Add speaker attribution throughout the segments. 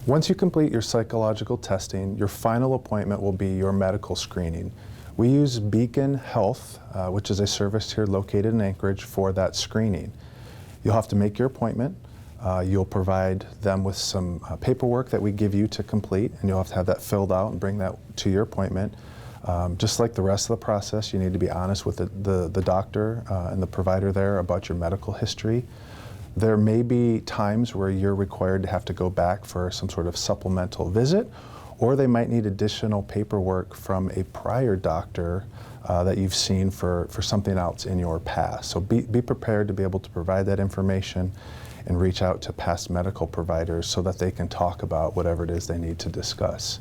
Speaker 1: Once you complete your psychological testing, your final appointment will be your medical screening. We use Beacon Health, which is a service here located in Anchorage, for that screening. You'll have to make your appointment. You'll provide them with some paperwork that we give you to complete, and you'll have to have that filled out and bring that to your appointment. Just like the rest of the process, you need to be honest with the doctor and the provider there about your medical history. There may be times where you're required to have to go back for some sort of supplemental visit, or they might need additional paperwork from a prior doctor that you've seen for something else in your past. So be prepared to be able to provide that information and reach out to past medical providers so that they can talk about whatever it is they need to discuss.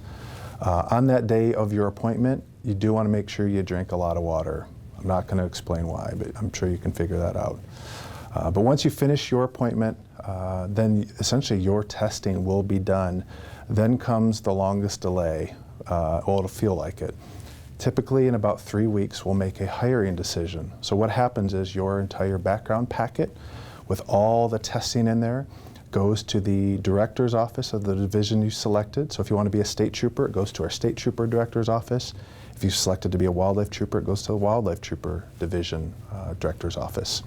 Speaker 1: On that day of your appointment, you do want to make sure you drink a lot of water. I'm not going to explain why, but I'm sure you can figure that out. But once you finish your appointment, then essentially your testing will be done. Then comes the longest delay. Well, it'll feel like it. Typically in about 3 weeks, we'll make a hiring decision. So what happens is your entire background packet with all the testing in there goes to the director's office of the division you selected. So if you want to be a state trooper, it goes to our state trooper director's office. If you selected to be a wildlife trooper, it goes to the wildlife trooper division director's office.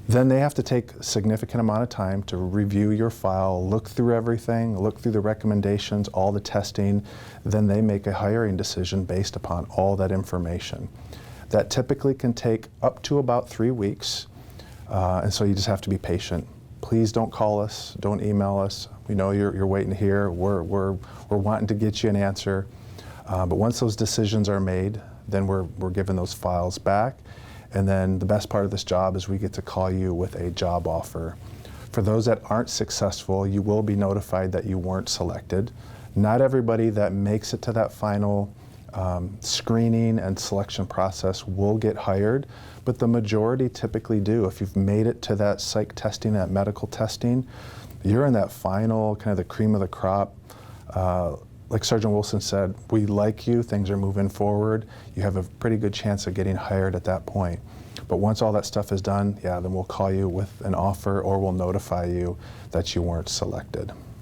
Speaker 1: Then they have to take a significant amount of time to review your file, look through everything, look through the recommendations, all the testing. Then they make a hiring decision based upon all that information. That typically can take up to about 3 weeks, and so you just have to be patient. Please don't call us, don't email us. We know you're waiting to hear. We're wanting to get you an answer. But once those decisions are made, then we're given those files back. And then the best part of this job is we get to call you with a job offer. For those that aren't successful, you will be notified that you weren't selected. Not everybody that makes it to that final screening and selection process will get hired, but the majority typically do. If you've made it to that psych testing, that medical testing, you're in that final, kind of the cream of the crop. Like Sergeant Wilson said, we like you, things are moving forward. You have a pretty good chance of getting hired at that point. But once all that stuff is done, yeah, then we'll call you with an offer or we'll notify you that you weren't selected.